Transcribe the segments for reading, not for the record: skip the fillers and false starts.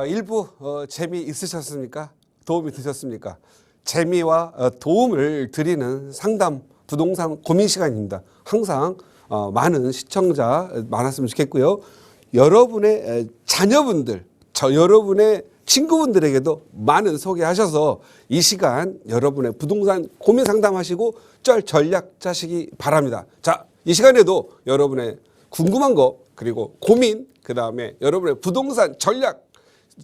일부 재미 있으셨습니까? 도움이 되셨습니까? 재미와 도움을 드리는 상담 부동산 고민 시간입니다. 항상 많은 시청자 많았으면 좋겠고요. 여러분의 자녀분들, 여러분의 친구분들에게도 많은 소개하셔서 이 시간 여러분의 부동산 고민 상담하시고 전략 짜시기 바랍니다. 자, 이 시간에도 여러분의 궁금한 거 그리고 고민 그다음에 여러분의 부동산 전략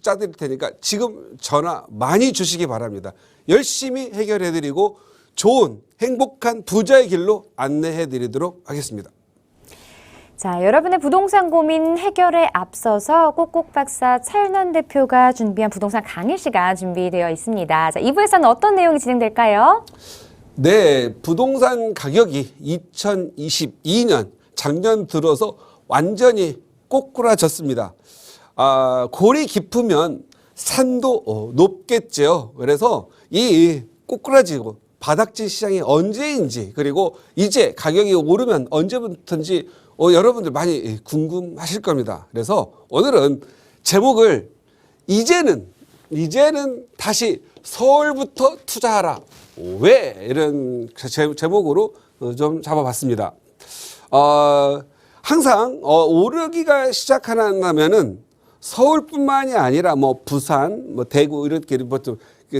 짜드릴 테니까 지금 전화 많이 주시기 바랍니다. 열심히 해결해드리고 좋은 행복한 부자의 길로 안내해드리도록 하겠습니다. 자, 여러분의 부동산 고민 해결에 앞서서 꼭꼭 박사 차윤원 대표가 준비한 부동산 강의 시간 준비되어 있습니다. 자, 2부에서는 어떤 내용이 진행될까요? 네, 부동산 가격이 2022년 작년 들어서 완전히 꼬꾸라졌습니다. 골이 깊으면 산도 높겠죠. 그래서 이 꼬꾸라지고 바닥진 시장이 언제인지 그리고 이제 가격이 오르면 언제부터인지 여러분들 많이 궁금하실 겁니다. 그래서 오늘은 제목을 이제는 다시 서울부터 투자하라. 왜? 이런 제목으로 좀 잡아봤습니다. 항상 오르기가 시작하면은 서울뿐만이 아니라 뭐 부산, 뭐 대구 이렇게 보통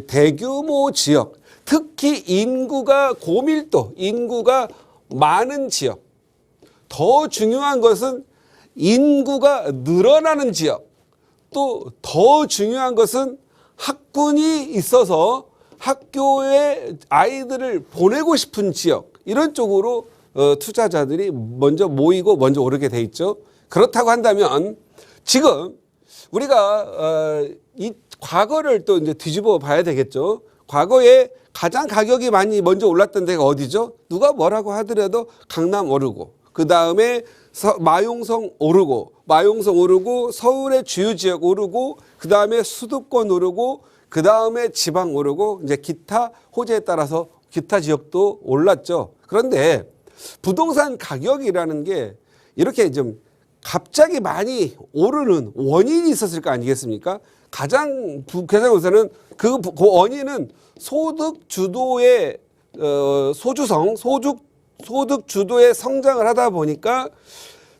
대규모 지역, 특히 인구가 고밀도, 인구가 많은 지역. 더 중요한 것은 인구가 늘어나는 지역. 또 더 중요한 것은 학군이 있어서 학교에 아이들을 보내고 싶은 지역. 이런 쪽으로 투자자들이 먼저 모이고 먼저 오르게 돼 있죠. 그렇다고 한다면 지금 우리가 이 과거를 또 이제 뒤집어 봐야 되겠죠. 과거에 가장 가격이 많이 먼저 올랐던 데가 어디죠? 누가 뭐라고 하더라도 강남 오르고 그 다음에 마용성 오르고 서울의 주요 지역 오르고 그 다음에 수도권 오르고 그 다음에 지방 오르고 이제 기타 호재에 따라서 기타 지역도 올랐죠. 그런데 부동산 가격이라는 게 이렇게 좀 갑자기 많이 오르는 원인이 있었을 거 아니겠습니까? 가장 계산으로서는 그 원인은 소득 주도의 소득 주도의 성장을 하다 보니까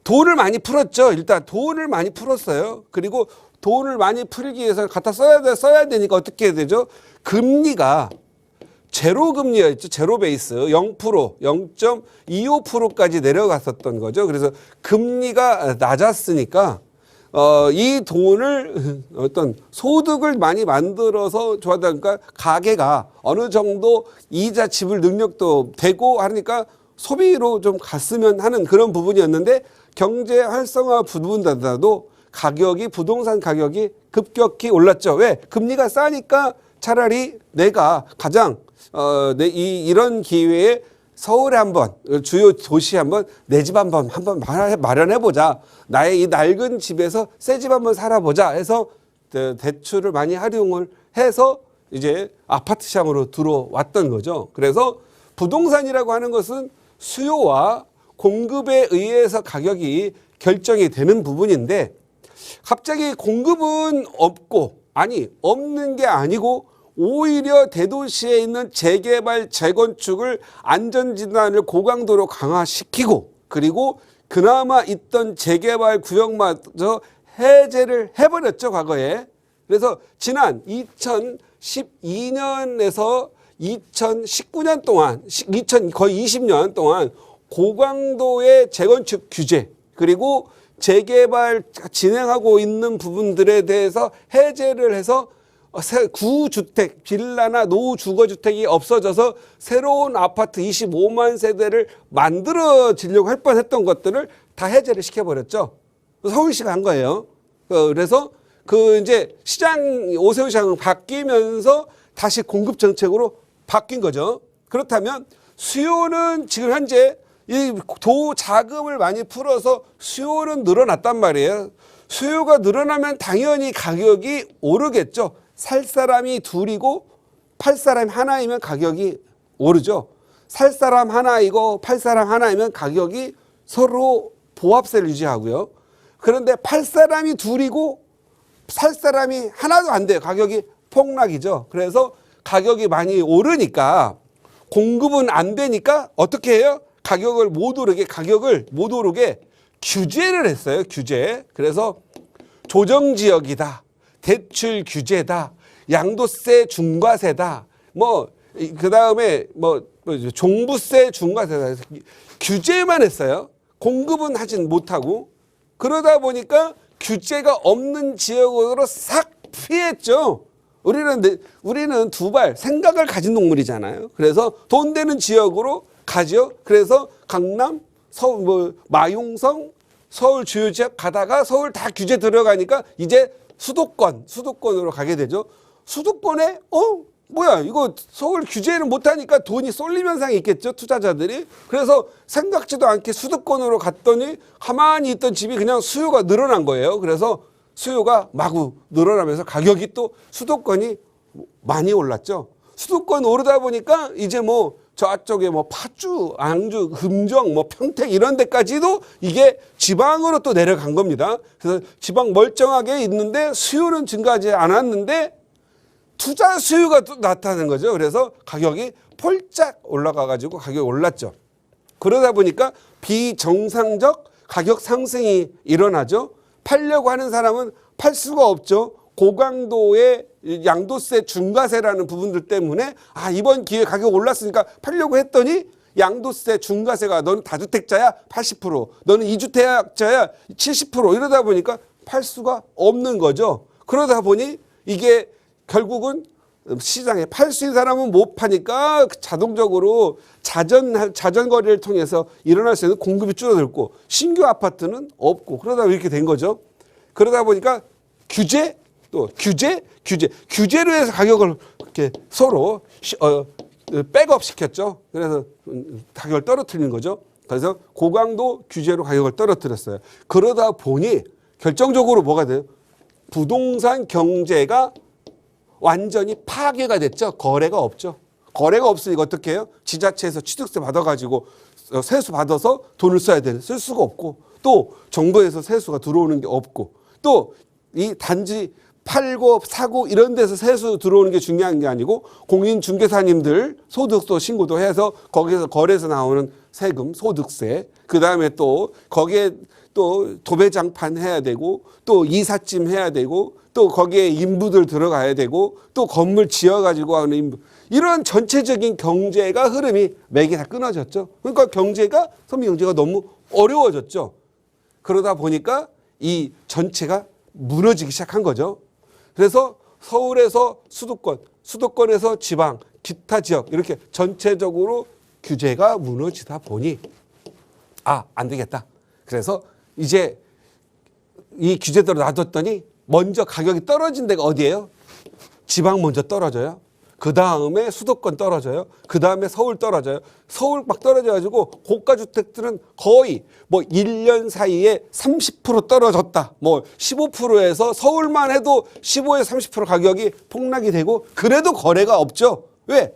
돈을 많이 풀었죠. 일단 돈을 많이 풀었어요. 그리고 돈을 많이 풀기 위해서 갖다 써야 되니까 어떻게 해야 되죠? 금리가 제로 금리였죠. 제로 베이스 0%, 0.25%까지 내려갔었던 거죠. 그래서 금리가 낮았으니까 이 돈을 어떤 소득을 많이 만들어서 좋아하다 보니까 가계가 어느 정도 이자 지불 능력도 되고 하니까 소비로 좀 갔으면 하는 그런 부분이었는데 경제 활성화 부분보다도 부동산 가격이 급격히 올랐죠. 왜? 금리가 싸니까 차라리 내가 가장 이런 기회에 서울에 한번 주요 도시에 한번 내 집 한번 마련해 보자. 나의 이 낡은 집에서 새 집 한번 살아보자 해서 대출을 많이 활용을 해서 이제 아파트 시장으로 들어왔던 거죠. 그래서 부동산이라고 하는 것은 수요와 공급에 의해서 가격이 결정이 되는 부분인데 갑자기 공급은 없는 게 아니고 오히려 대도시에 있는 재개발, 재건축을 안전진단을 고강도로 강화시키고 그리고 그나마 있던 재개발 구역마저 해제를 해버렸죠, 과거에. 그래서 지난 2012년에서 2019년 동안, 거의 20년 동안 고강도의 재건축 규제 그리고 재개발 진행하고 있는 부분들에 대해서 해제를 해서 구주택, 빌라나 노후주거주택이 없어져서 새로운 아파트 25만 세대를 만들어지려고 할 뻔했던 것들을 다 해제를 시켜버렸죠. 서울시가 한 거예요. 그래서 이제 오세훈 시장은 바뀌면서 다시 공급 정책으로 바뀐 거죠. 그렇다면 수요는 지금 현재 이 자금을 많이 풀어서 수요는 늘어났단 말이에요. 수요가 늘어나면 당연히 가격이 오르겠죠. 살 사람이 둘이고 팔 사람이 하나이면 가격이 오르죠. 살 사람 하나이고 팔 사람 하나이면 가격이 서로 보합세를 유지하고요. 그런데 팔 사람이 둘이고 살 사람이 하나도 안 돼요. 가격이 폭락이죠. 그래서 가격이 많이 오르니까 공급은 안 되니까 어떻게 해요? 가격을 못 오르게 규제를 했어요. 규제. 그래서 조정지역이다. 대출 규제다. 양도세 중과세다. 그 다음에 종부세 중과세다. 규제만 했어요. 공급은 하진 못하고. 그러다 보니까 규제가 없는 지역으로 싹 피했죠. 우리는 두 발 생각을 가진 동물이잖아요. 그래서 돈 되는 지역으로 가죠. 그래서 강남, 서울, 마용성, 서울 주요 지역 가다가 서울 다 규제 들어가니까 이제 수도권으로 가게 되죠. 수도권에 뭐야 이거 서울 규제를 못하니까 돈이 쏠림 현상이 있겠죠. 투자자들이. 그래서 생각지도 않게 수도권으로 갔더니 가만히 있던 집이 그냥 수요가 늘어난 거예요. 그래서 수요가 마구 늘어나면서 가격이 또 수도권이 많이 올랐죠. 수도권 오르다 보니까 이제 저쪽에 파주, 앙주, 금정, 평택 이런 데까지도 이게 지방으로 또 내려간 겁니다. 그래서 지방 멀쩡하게 있는데 수요는 증가하지 않았는데 투자 수요가 또 나타나는 거죠. 그래서 가격이 폴짝 올라가 가지고 가격이 올랐죠. 그러다 보니까 비정상적 가격 상승이 일어나죠. 팔려고 하는 사람은 팔 수가 없죠. 고강도의 양도세 중과세라는 부분들 때문에 이번 기회에 가격 올랐으니까 팔려고 했더니 양도세 중과세가 너는 다주택자야 80%, 너는 이주택자야 70% 이러다 보니까 팔 수가 없는 거죠. 그러다 보니 이게 결국은 시장에 팔 수 있는 사람은 못 파니까 자동적으로 자전 거래를 통해서 일어날 수 있는 공급이 줄어들고 신규 아파트는 없고 그러다 이렇게 된 거죠. 그러다 보니까 규제로 해서 가격을 이렇게 서로 백업 시켰죠. 그래서 가격을 떨어뜨리는 거죠. 그래서 고강도 규제로 가격을 떨어뜨렸어요. 그러다 보니 결정적으로 뭐가 돼요? 부동산 경제가 완전히 파괴가 됐죠. 거래가 없죠. 거래가 없으니까 어떻게 해요? 지자체에서 취득세 받아가지고 세수 받아서 돈을 써야 되는 쓸 수가 없고 또 정부에서 세수가 들어오는 게 없고 또 이 단지 팔고 사고 이런 데서 세수 들어오는 게 중요한 게 아니고 공인중개사님들 소득도 신고도 해서 거기에서 거래에서 나오는 세금, 소득세 그다음에 또 거기에 또 도배장판 해야 되고 또 이삿짐 해야 되고 또 거기에 인부들 들어가야 되고 또 건물 지어가지고 하는 인부 이런 전체적인 경제가 흐름이 맥이 다 끊어졌죠. 그러니까 서민 경제가 너무 어려워졌죠. 그러다 보니까 이 전체가 무너지기 시작한 거죠. 그래서 서울에서 수도권, 수도권에서 지방, 기타 지역 이렇게 전체적으로 규제가 무너지다 보니 안 되겠다. 그래서 이제 이 규제대로 놔뒀더니 먼저 가격이 떨어진 데가 어디예요? 지방 먼저 떨어져요. 그 다음에 수도권 떨어져요. 그 다음에 서울 떨어져요. 서울 막 떨어져가지고 고가주택들은 거의 1년 사이에 30% 떨어졌다. 15%에서 서울만 해도 15에서 30% 가격이 폭락이 되고 그래도 거래가 없죠. 왜?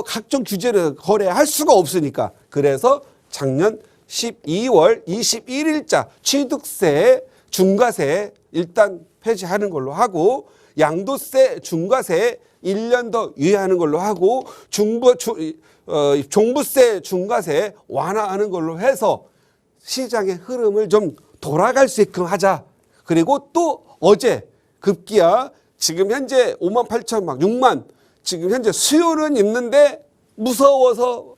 각종 규제를 거래할 수가 없으니까. 그래서 작년 12월 21일자 취득세 중과세 일단 폐지하는 걸로 하고 양도세 중과세 1년 더 유예하는 걸로 하고 종부세 중과세 완화하는 걸로 해서 시장의 흐름을 좀 돌아갈 수 있게끔 하자. 그리고 또 어제 급기야 지금 현재 5만 8천 6만 지금 현재 수요는 있는데 무서워서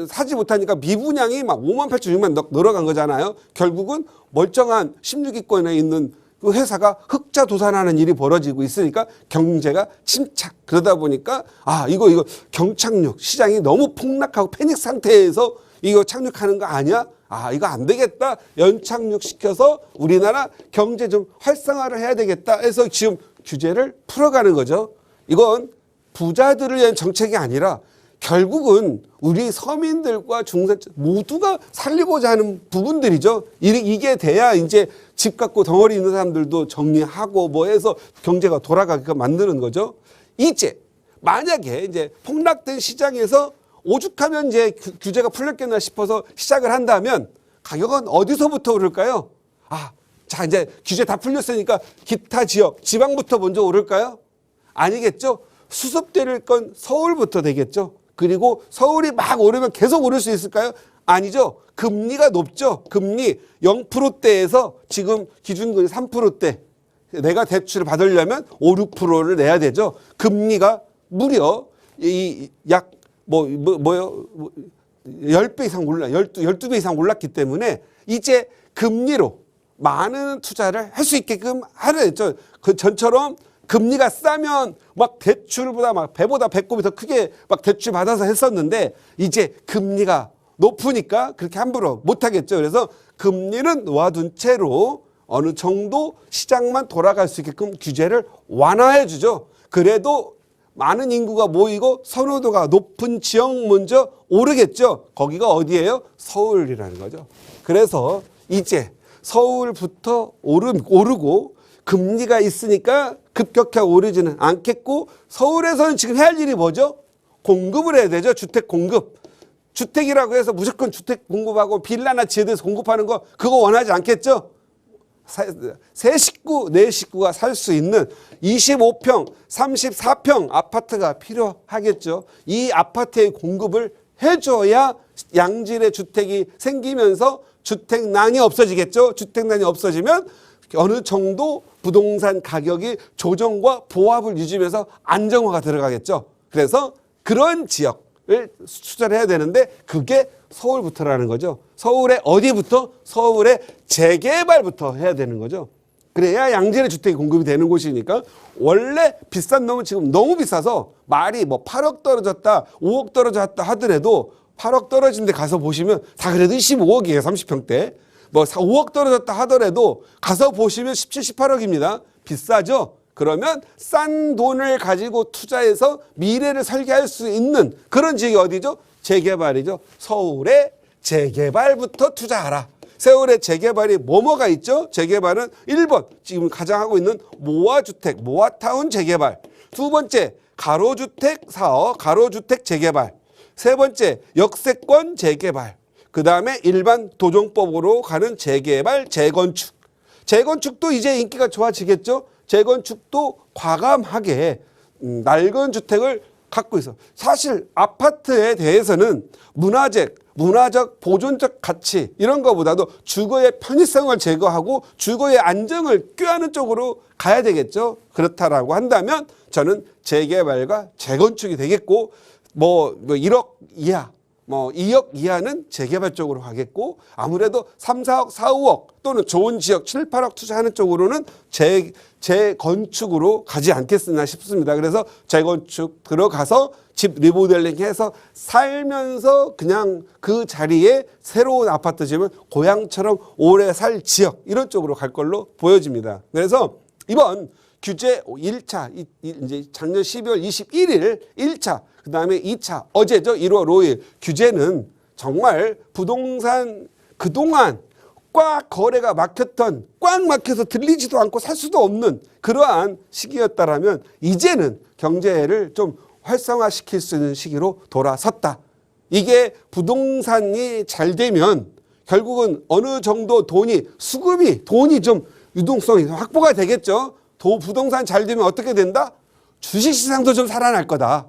사지 못하니까 미분양이 5만 8천 6만 늘어간 거잖아요. 결국은 멀쩡한 16위권에 있는 그 회사가 흑자 도산하는 일이 벌어지고 있으니까 경제가 침착. 그러다 보니까 이거 경착륙 시장이 너무 폭락하고 패닉 상태에서 이거 착륙하는 거 아니야? 이거 안 되겠다. 연착륙 시켜서 우리나라 경제 좀 활성화를 해야 되겠다 해서 지금 규제를 풀어가는 거죠. 이건 부자들을 위한 정책이 아니라 결국은 우리 서민들과 중산층 모두가 살리고자 하는 부분들이죠. 이게 돼야 이제 집 갖고 덩어리 있는 사람들도 정리하고 해서 경제가 돌아가게끔 만드는 거죠. 이제 만약에 이제 폭락된 시장에서 오죽하면 이제 규제가 풀렸겠나 싶어서 시작을 한다면 가격은 어디서부터 오를까요? 자, 이제 규제 다 풀렸으니까 기타 지역, 지방부터 먼저 오를까요? 아니겠죠? 수습될 건 서울부터 되겠죠? 그리고 서울이 막 오르면 계속 오를 수 있을까요? 아니죠. 금리가 높죠. 금리 0%대에서 지금 기준금리 3%대. 내가 대출을 받으려면 5, 6%를 내야 되죠. 금리가 무려 약 10배 이상 올라, 12배 이상 올랐기 때문에 이제 금리로 많은 투자를 할 수 있게끔 하는, 그 전처럼 금리가 싸면 막 대출보다 막 배보다 배꼽이 더 크게 막 대출 받아서 했었는데 이제 금리가 높으니까 그렇게 함부로 못 하겠죠. 그래서 금리는 놓아둔 채로 어느 정도 시장만 돌아갈 수 있게끔 규제를 완화해 주죠. 그래도 많은 인구가 모이고 선호도가 높은 지역 먼저 오르겠죠. 거기가 어디예요? 서울이라는 거죠. 그래서 이제 서울부터 오르고 금리가 있으니까 급격하게 오르지는 않겠고, 서울에서는 지금 해야 할 일이 뭐죠? 공급을 해야 되죠. 주택 공급. 주택이라고 해서 무조건 주택 공급하고 빌라나 지어대서 공급하는 거 그거 원하지 않겠죠? 세 식구, 네 식구가 살 수 있는 25평, 34평 아파트가 필요하겠죠. 이 아파트의 공급을 해줘야 양질의 주택이 생기면서 주택난이 없어지겠죠. 주택난이 없어지면 어느 정도 부동산 가격이 조정과 보합을 유지하면서 안정화가 들어가겠죠. 그래서 그런 지역을 투자를 해야 되는데 그게 서울부터라는 거죠. 서울의 어디부터? 서울의 재개발부터 해야 되는 거죠. 그래야 양질의 주택이 공급이 되는 곳이니까. 원래 비싼 놈은 지금 너무 비싸서 말이 뭐 8억 떨어졌다, 5억 떨어졌다 하더라도 8억 떨어진 데 가서 보시면 다 그래도 15억이에요. 30평대. 뭐 5억 떨어졌다 하더라도 가서 보시면 17, 18억입니다. 비싸죠? 그러면 싼 돈을 가지고 투자해서 미래를 설계할 수 있는 그런 지역이 어디죠? 재개발이죠. 서울의 재개발부터 투자하라. 서울의 재개발이 뭐가 있죠? 재개발은 1번 지금 가장 하고 있는 모아주택, 모아타운 재개발. 두 번째 가로주택 사업, 가로주택 재개발. 세 번째 역세권 재개발. 그 다음에 일반 도정법으로 가는 재개발, 재건축. 재건축도 이제 인기가 좋아지겠죠? 재건축도 과감하게 낡은 주택을 갖고 있어. 사실 아파트에 대해서는 문화적 보존적 가치 이런 거보다도 주거의 편의성을 제거하고 주거의 안정을 꾀하는 쪽으로 가야 되겠죠. 그렇다라고 한다면 저는 재개발과 재건축이 되겠고, 뭐 1억 이하, 뭐 2억 이하는 재개발 쪽으로 가겠고, 아무래도 3, 4억, 4, 5억 또는 좋은 지역 7, 8억 투자하는 쪽으로는 재건축으로 가지 않겠으나 싶습니다. 그래서 재건축 들어가서 집 리모델링해서 살면서 그냥 그 자리에 새로운 아파트 지으면 고향처럼 오래 살 지역, 이런 쪽으로 갈 걸로 보여집니다. 그래서 이번 규제 1차, 이제 작년 12월 21일 1차, 그 다음에 2차, 어제죠. 1월 5일. 규제는 정말 부동산 그동안 꽉 거래가 막혔던, 꽉 막혀서 들리지도 않고 살 수도 없는 그러한 시기였다라면 이제는 경제를 좀 활성화시킬 수 있는 시기로 돌아섰다. 이게 부동산이 잘 되면 결국은 어느 정도 돈이 좀 유동성이 확보가 되겠죠. 부동산 잘 되면 어떻게 된다? 주식시장도 좀 살아날 거다.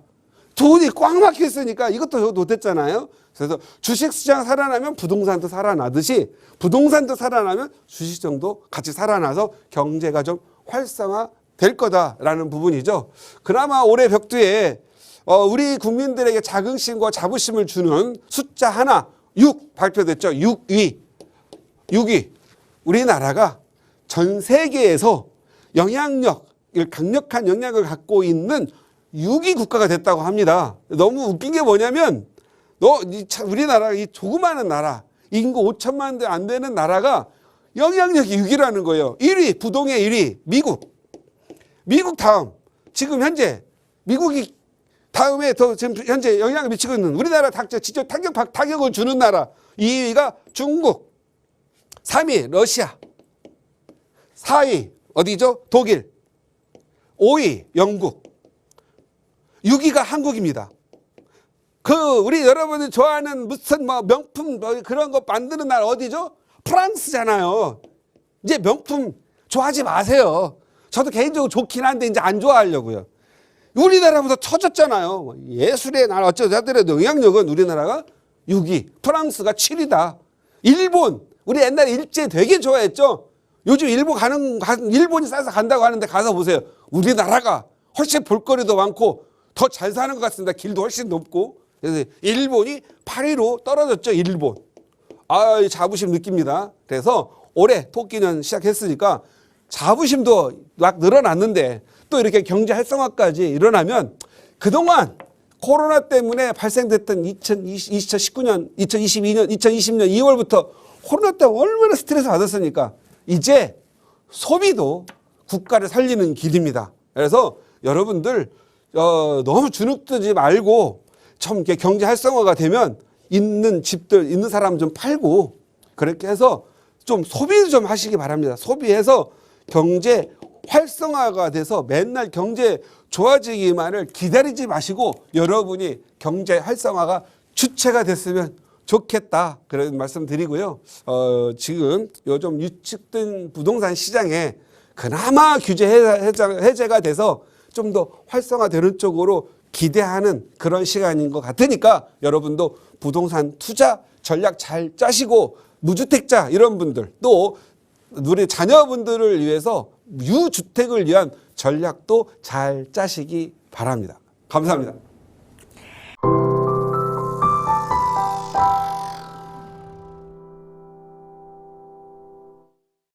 돈이 꽉 막혀 있으니까 이것도 못했잖아요. 그래서 주식시장 살아나면 부동산도 살아나듯이 부동산도 살아나면 주식시장도 같이 살아나서 경제가 좀 활성화될 거다라는 부분이죠. 그나마 올해 벽두에 우리 국민들에게 자긍심과 자부심을 주는 숫자 하나, 6 발표됐죠. 6위. 우리나라가 전 세계에서 강력한 영향을 갖고 있는 6위 국가가 됐다고 합니다. 너무 웃긴 게 뭐냐면 우리나라 이 조그마한 나라, 인구 5천만 대 안 되는 나라가 영향력이 6위라는 거예요. 1위, 부동의 1위, 미국 다음. 지금 현재 미국이 다음에 더 지금 현재 영향을 미치고 있는 우리나라 직접 타격을 주는 나라. 2위가 중국, 3위 러시아, 4위 어디죠? 독일, 5위 영국, 6위가 한국입니다. 우리 여러분이 좋아하는 무슨 명품 그런 거 만드는 나라 어디죠? 프랑스잖아요. 이제 명품 좋아하지 마세요. 저도 개인적으로 좋긴 한데 이제 안 좋아하려고요. 우리나라보다 터졌잖아요. 예술의 나라 어쩌자더라도 영향력은 우리나라가 6위, 프랑스가 7위다. 일본, 우리 옛날에 일제 되게 좋아했죠. 요즘 일본이 싸서 간다고 하는데 가서 보세요. 우리나라가 훨씬 볼거리도 많고 더 잘 사는 것 같습니다. 길도 훨씬 높고. 그래서 일본이 8위로 떨어졌죠. 일본. 자부심 느낍니다. 그래서 올해 토끼년 시작했으니까 자부심도 막 늘어났는데 또 이렇게 경제 활성화까지 일어나면 그동안 코로나 때문에 발생됐던 2019년, 2022년, 2020년 2월부터 코로나 때문에 얼마나 스트레스 받았으니까 이제 소비도 국가를 살리는 길입니다. 그래서 여러분들 너무 주눅들지 말고 좀 이렇게 경제 활성화가 되면 있는 집들, 있는 사람 좀 팔고 그렇게 해서 좀 소비 좀 하시기 바랍니다. 소비해서 경제 활성화가 돼서 맨날 경제 좋아지기만을 기다리지 마시고 여러분이 경제 활성화가 주체가 됐으면 좋겠다. 그런 말씀 드리고요. 지금 요즘 위축된 부동산 시장에 그나마 규제 해제가 돼서 좀 더 활성화되는 쪽으로 기대하는 그런 시간인 것 같으니까 여러분도 부동산 투자 전략 잘 짜시고 무주택자 이런 분들 또 우리 자녀분들을 위해서 유주택을 위한 전략도 잘 짜시기 바랍니다. 감사합니다.